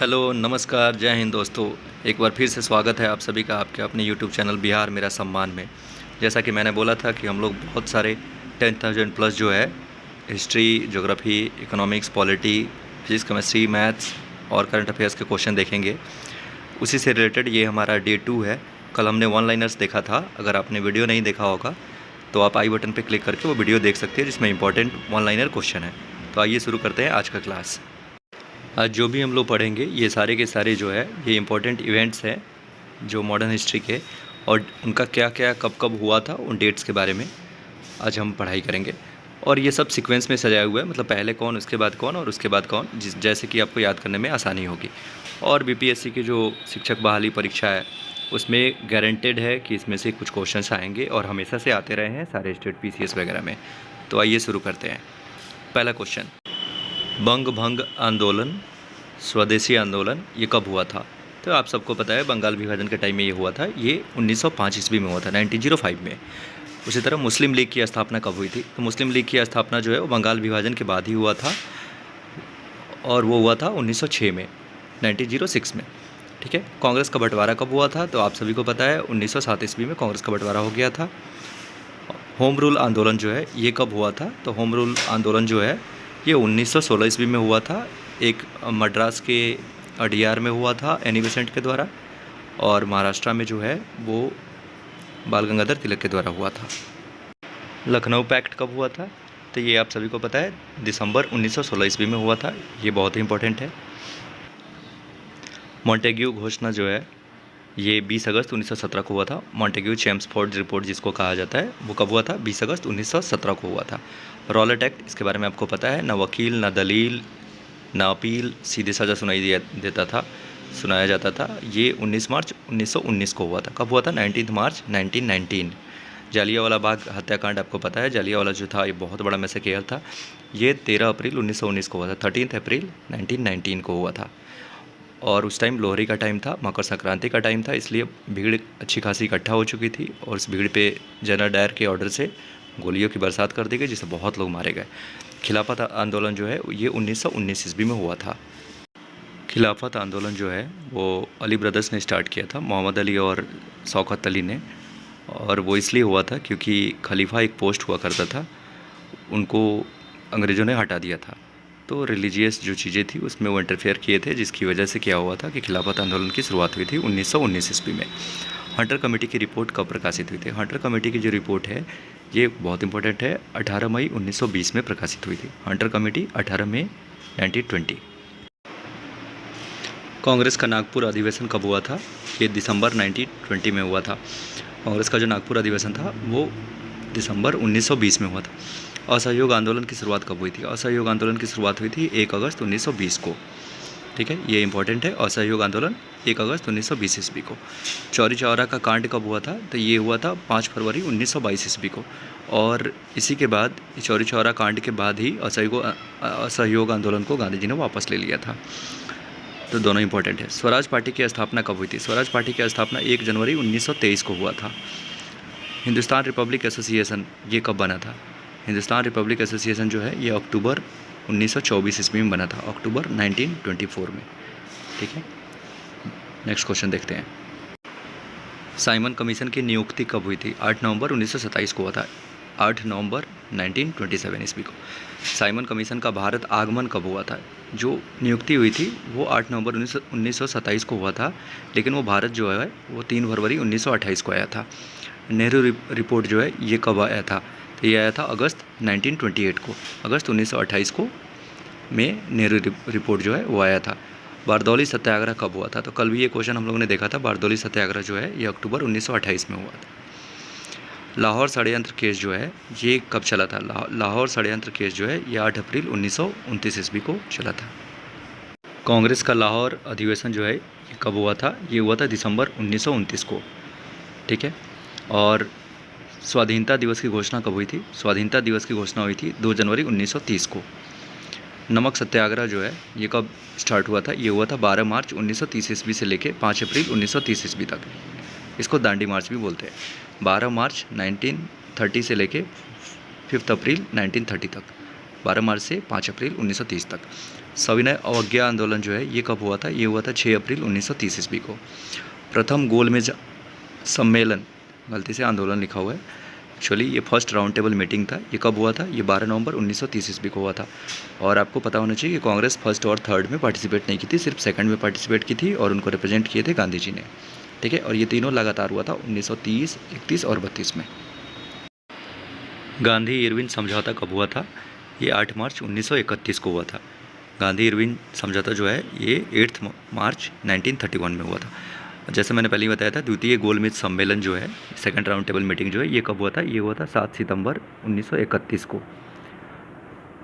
Hello, नमस्कार, जय हिंद दोस्तों। एक बार फिर से स्वागत है आप सभी का आपके अपने यूट्यूब चैनल बिहार मेरा सम्मान में। जैसा कि मैंने बोला था कि हम लोग बहुत सारे 10,000 प्लस जो है history, geography, economics, polity, physics, chemistry, maths और करंट अफेयर्स के क्वेश्चन देखेंगे। उसी से रिलेटेड ये हमारा डे 2 है। कल हमने वन लाइनर्स देखा था। अगर आपने वीडियो नहीं देखा होगा तो आप आई बटन पर क्लिक करके वो वीडियो देख सकते हैं जिसमें इंपॉर्टेंट वन लाइनर क्वेश्चन है। तो आइए शुरू करते हैं आज का क्लास। आज जो भी हम लोग पढ़ेंगे ये सारे के सारे जो है ये इम्पोर्टेंट इवेंट्स हैं जो मॉडर्न हिस्ट्री के, और उनका क्या क्या कब कब हुआ था उन डेट्स के बारे में आज हम पढ़ाई करेंगे। और ये सब सीक्वेंस में सजाया हुआ है, मतलब पहले कौन, उसके बाद कौन और उसके बाद कौन, जैसे कि आपको याद करने में आसानी होगी। और बीपीएससी की जो शिक्षक बहाली परीक्षा है उसमें गारंटेड है कि इसमें से कुछ क्वेश्चंस आएंगे और हमेशा से आते रहे हैं सारे स्टेट पीसीएस वगैरह में। तो आइए शुरू करते हैं। पहला क्वेश्चन, बंग भंग आंदोलन, स्वदेशी आंदोलन ये कब हुआ था? तो आप सबको पता है बंगाल विभाजन के टाइम में ये हुआ था। ये 1905 ईस्वी में हुआ था, 1905 में। उसी तरह मुस्लिम लीग की स्थापना कब हुई थी? तो मुस्लिम लीग की स्थापना जो है वो बंगाल विभाजन के बाद ही हुआ था, और वो हुआ था 1906 में, 1906 में। ठीक है। कांग्रेस का बंटवारा कब हुआ था? तो आप सभी को पता है 1907 ईस्वी में कांग्रेस का बंटवारा हो गया था। होम रूल आंदोलन जो है ये कब हुआ था? तो होम रूल आंदोलन जो है ये 1916 ईस्वी में हुआ था। एक मद्रास के अडियार में हुआ था एनी बेसेंट के द्वारा, और महाराष्ट्र में जो है वो बाल गंगाधर तिलक के द्वारा हुआ था। लखनऊ पैक्ट कब हुआ था? तो ये आप सभी को पता है दिसंबर 1916 ईस्वी में हुआ था। ये बहुत ही इंपॉर्टेंट है। मॉन्टेग्यू घोषणा जो है ये 20 अगस्त 1917 को हुआ था। मॉन्टेग्यू चेम्सफोर्ड रिपोर्ट जिसको कहा जाता है वो कब हुआ था? 20 अगस्त 1917 को हुआ था। रॉलेट एक्ट, इसके बारे में आपको पता है, ना वकील, ना दलील, ना अपील, सीधे सज़ा सुनाया जाता था। ये 19 मार्च 1919 को हुआ था। कब हुआ था? 19 मार्च 1919। जालियांवाला बाग हत्याकांड आपको पता है, जालियांवाला जो था ये बहुत बड़ा मैसेकेयर था। ये 13 अप्रैल 1919 को हुआ था, 13 अप्रैल 1919 को हुआ था। और उस टाइम लोहरी का टाइम था, मकर संक्रांति का टाइम था, इसलिए भीड़ अच्छी खासी इकट्ठा हो चुकी थी, और उस भीड़ पे जनरल डायर के ऑर्डर से गोलियों की बरसात कर दी गई, जिससे बहुत लोग मारे गए। खिलाफत आंदोलन जो है ये 1919 ईस्वी में हुआ था। खिलाफत आंदोलन जो है वो अली ब्रदर्स ने स्टार्ट किया था, मोहम्मद अली और शौकत अली ने। और वो इसलिए हुआ था क्योंकि खलीफा एक पोस्ट हुआ करता था, उनको अंग्रेज़ों ने हटा दिया था। तो रिलीजियस जो चीज़ें थी उसमें वो इंटरफेयर किए थे, जिसकी वजह से क्या हुआ था कि खिलाफत आंदोलन की शुरुआत हुई थी 1919 ईस्वी में। हंटर कमेटी की रिपोर्ट कब प्रकाशित हुई थी? हंटर कमेटी की जो रिपोर्ट है ये बहुत इंपॉर्टेंट है, 18 मई 1920 में प्रकाशित हुई थी। हंटर कमेटी 18 मई 1920। कांग्रेस का नागपुर अधिवेशन कब हुआ था? ये दिसंबर 1920 में हुआ था। कांग्रेस का जो नागपुर अधिवेशन था वो दिसंबर 1920 में हुआ था। असहयोग आंदोलन की शुरुआत कब हुई थी? असहयोग आंदोलन की शुरुआत हुई थी 1 अगस्त 1920 को। ठीक है, ये इंपॉर्टेंट है। असहयोग आंदोलन 1 अगस्त 1920 ईस्वी को। चौरी चौरा का कांड कब हुआ था? तो ये हुआ था 5 फरवरी 1922 ईस्वी को। और इसी के बाद चौरी चौरा कांड के बाद ही असहयोग आंदोलन को गांधी जी ने वापस ले लिया था। तो दोनों इंपॉर्टेंट है। स्वराज पार्टी की स्थापना कब हुई थी? स्वराज पार्टी की स्थापना 1 जनवरी 1923 को हुआ था। हिंदुस्तान रिपब्लिक एसोसिएशन ये कब बना था? हिंदुस्तान रिपब्लिक एसोसिएशन जो है ये अक्टूबर 1924 ईस्वी में बना था, अक्टूबर 1924 में। ठीक है, नेक्स्ट क्वेश्चन देखते हैं। साइमन कमीशन की नियुक्ति कब हुई थी? 8 नवंबर 1927 को हुआ था, 8 नवंबर 1927 ईस्वी को। साइमन कमीशन का भारत आगमन कब हुआ था? जो नियुक्ति हुई थी वो 8 नवंबर 1927 को हुआ था, लेकिन वो भारत जो है वो 3 फरवरी 1928 को आया था। नेहरू रिपोर्ट जो है ये कब आया था? तो ये आया था अगस्त 1928 को, अगस्त 1928 को में नेहरू रिपोर्ट जो है वो आया था। बारदौली सत्याग्रह कब हुआ था? तो कल भी ये क्वेश्चन हम लोगों ने देखा था। बारदौली सत्याग्रह जो है ये अक्टूबर 1928 में हुआ था। लाहौर षड्यंत्र केस जो है ये कब चला था? लाहौर षड्यंत्र केस जो है ये 8 अप्रैल 1929 ईस्वी को चला था। कांग्रेस का लाहौर अधिवेशन जो है ये कब हुआ था? ये हुआ था दिसंबर 1929 को। ठीक है, और स्वाधीनता दिवस की घोषणा कब हुई थी? स्वाधीनता दिवस की घोषणा हुई थी 2 जनवरी 1930 को। नमक सत्याग्रह जो है ये कब स्टार्ट हुआ था? ये हुआ था 12 मार्च 1930 ईस्वी से लेके 5 अप्रैल 1930 ईस्वी तक। इसको दांडी मार्च भी बोलते हैं। 12 मार्च 1930 से लेके 5 अप्रैल 1930 तक, 12 मार्च से 5 अप्रैल 1930 तक। सविनय अवज्ञा आंदोलन जो है ये कब हुआ था? ये हुआ था 6 अप्रैल 1930 ईस्वी को। प्रथम गोलमेज सम्मेलन, गलती से आंदोलन लिखा हुआ है, एक्चुअली ये फर्स्ट राउंड टेबल मीटिंग था। ये कब हुआ था? ये 12 नवंबर 1930 ईस्वी को हुआ था। और आपको पता होना चाहिए कि कांग्रेस फर्स्ट और थर्ड में पार्टिसिपेट नहीं की थी, सिर्फ सेकंड में पार्टिसिपेट की थी और उनको रिप्रेजेंट किए थे गांधी जी ने। ठीक है, और ये तीनों लगातार हुआ था 1930, 31 और 32 में। गांधी इरविन समझौता कब हुआ था? ये 8 मार्च 1931 को हुआ था। गांधी इरविन समझौता जो है ये 8 मार्च 1931 में हुआ था। जैसे मैंने पहले ही बताया था, द्वितीय गोलमेज सम्मेलन जो है, सेकंड राउंड टेबल मीटिंग जो है, ये कब हुआ था? ये हुआ था 7 सितंबर 1931 को।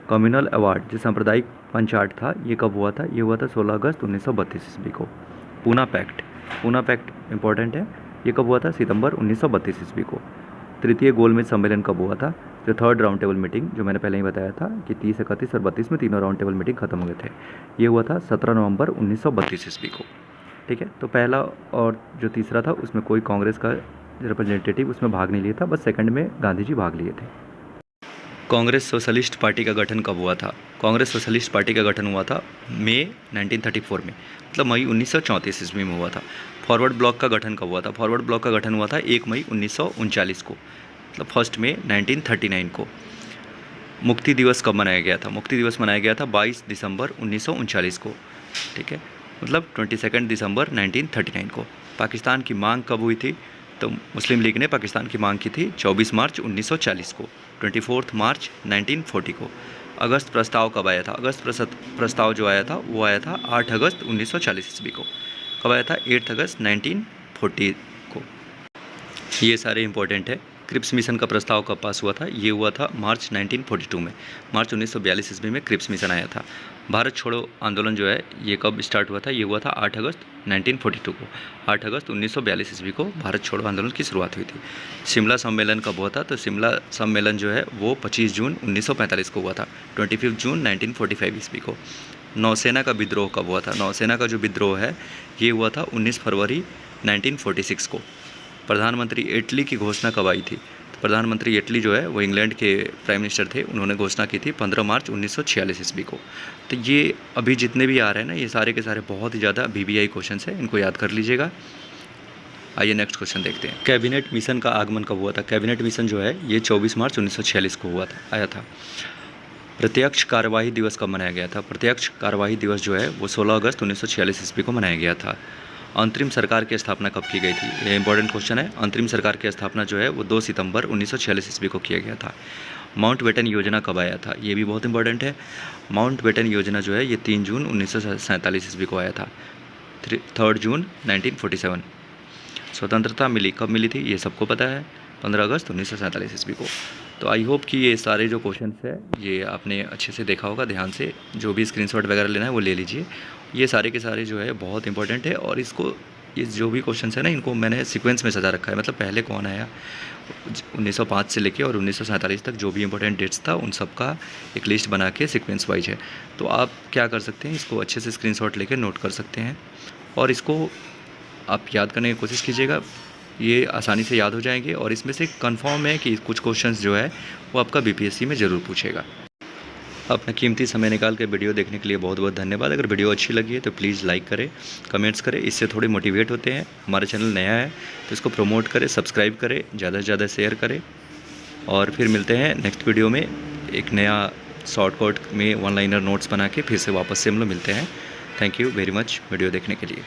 कम्युनल अवार्ड जो सांप्रदायिक पंचाट था, ये कब हुआ था? ये हुआ था 16 अगस्त 1932 ईस्वी को। पूना पैक्ट इंपॉर्टेंट है, ये कब हुआ था? सितंबर 1932 ईस्वी को। तृतीय गोलमेज सम्मेलन कब हुआ था? जो थर्ड राउंड टेबल मीटिंग, जो मैंने पहले ही बताया था कि 30, 31 और 32 में तीनों राउंड टेबल मीटिंग खत्म हुए थे, ये हुआ था 17 नवंबर 1932 ईस्वी को। ठीक है, तो पहला और जो तीसरा था उसमें कोई कांग्रेस का रिप्रेजेंटेटिव उसमें भाग नहीं लिया था, बस सेकंड में गांधी जी भाग लिए थे। कांग्रेस सोशलिस्ट पार्टी का गठन कब हुआ था? कांग्रेस सोशलिस्ट पार्टी का गठन हुआ था मई 1934 में, मतलब मई 1934 ईस्वी में हुआ था। फॉरवर्ड ब्लॉक का गठन कब हुआ था? फॉरवर्ड ब्लॉक का गठन हुआ था 1 मई 1939 को, मतलब फर्स्ट में 1939 को। मुक्ति दिवस कब मनाया गया था? मुक्ति दिवस मनाया गया था 22 दिसंबर 1939 को। ठीक है, मतलब 22 दिसंबर 1939 को। पाकिस्तान की मांग कब हुई थी? तो मुस्लिम लीग ने पाकिस्तान की मांग की थी 24 मार्च 1940 को, 24 मार्च 1940 को। अगस्त प्रस्ताव कब आया था? अगस्त प्रस्ताव जो आया था वो आया था 8 अगस्त 1940 ईस्वी को। कब आया था? 8 अगस्त 1940 को। ये सारे इंपॉर्टेंट है। क्रिप्स मिशन का प्रस्ताव कब पास हुआ था? ये हुआ था मार्च 1942 में। मार्च 1942 ईस्वी में क्रिप्स मिशन आया था। भारत छोड़ो आंदोलन जो है ये कब स्टार्ट हुआ था? ये हुआ था 8 अगस्त 1942 को। 8 अगस्त 1942 ईस्वी को भारत छोड़ो आंदोलन की शुरुआत हुई थी। शिमला सम्मेलन कब हुआ था? तो शिमला सम्मेलन जो है वो 25 जून 1945 को हुआ था, 25 जून 1945 ईस्वी को। नौसेना का विद्रोह कब हुआ था? नौसेना का जो विद्रोह है ये हुआ था 19 फरवरी 1946 को। प्रधानमंत्री एटली की घोषणा कब आई थी? तो प्रधानमंत्री एटली जो है वो इंग्लैंड के प्राइम मिनिस्टर थे, उन्होंने घोषणा की थी 15 मार्च 1946 ईस्वी को। तो ये अभी जितने भी आ रहे हैं ना, ये सारे के सारे बहुत ही ज़्यादा BBI क्वेश्चन है, इनको याद कर लीजिएगा। आइए नेक्स्ट क्वेश्चन देखते हैं। कैबिनेट मिशन का आगमन कब हुआ था? कैबिनेट मिशन जो है ये 24 मार्च 1946 को हुआ था, आया था। प्रत्यक्ष कार्यवाही दिवस कब मनाया गया था? प्रत्यक्ष कार्यवाही दिवस जो है वो 16 अगस्त 1946 ईस्वी को मनाया गया था। अंतरिम सरकार की स्थापना कब की गई थी? ये इंपॉर्टेंट क्वेश्चन है। अंतरिम सरकार की स्थापना जो है वो 2 सितंबर 1946 ईस्वी को किया गया था। माउंट बेटन योजना कब आया था? ये भी बहुत इंपॉर्टेंट है। माउंट बेटन योजना जो है ये 3 जून 1947 ईस्वी को आया था। 3 जून 1947। स्वतंत्रता मिली कब मिली थी? ये सबको पता है, 15 अगस्त 1947 ईस्वी को। तो आई होप कि ये सारे जो क्वेश्चन है ये आपने अच्छे से देखा होगा, ध्यान से जो भी स्क्रीनशॉट वगैरह लेना है वो ले लीजिए। ये सारे के सारे जो है बहुत इंपॉर्टेंट है, और इसको ये जो भी क्वेश्चन है ना, इनको मैंने सीक्वेंस में सजा रखा है, मतलब पहले कौन आया 1905 से लेके और 1947 तक जो भी इंपॉर्टेंट डेट्स था उन सब का एक लिस्ट बना के सीक्वेंस वाइज है। तो आप क्या कर सकते हैं, इसको अच्छे से स्क्रीनशॉट लेकर नोट कर सकते हैं और इसको आप याद करने की कोशिश कीजिएगा। ये आसानी से याद हो जाएंगे और इसमें से कंफर्म है कि कुछ क्वेश्चंस जो है वो आपका BPSC में ज़रूर पूछेगा। अपना कीमती समय निकाल के वीडियो देखने के लिए बहुत बहुत धन्यवाद। अगर वीडियो अच्छी लगी है तो प्लीज़ लाइक करें, कमेंट्स करें, इससे थोड़े मोटिवेट होते हैं। हमारा चैनल नया है तो इसको प्रमोट करें, सब्सक्राइब करें, ज़्यादा से ज़्यादा शेयर करें। और फिर मिलते हैं नेक्स्ट वीडियो में एक नया शॉर्टकट में वन लाइनर नोट्स बना के फिर से वापस से हम लोग मिलते हैं। Thank you very much video देखने के लिए।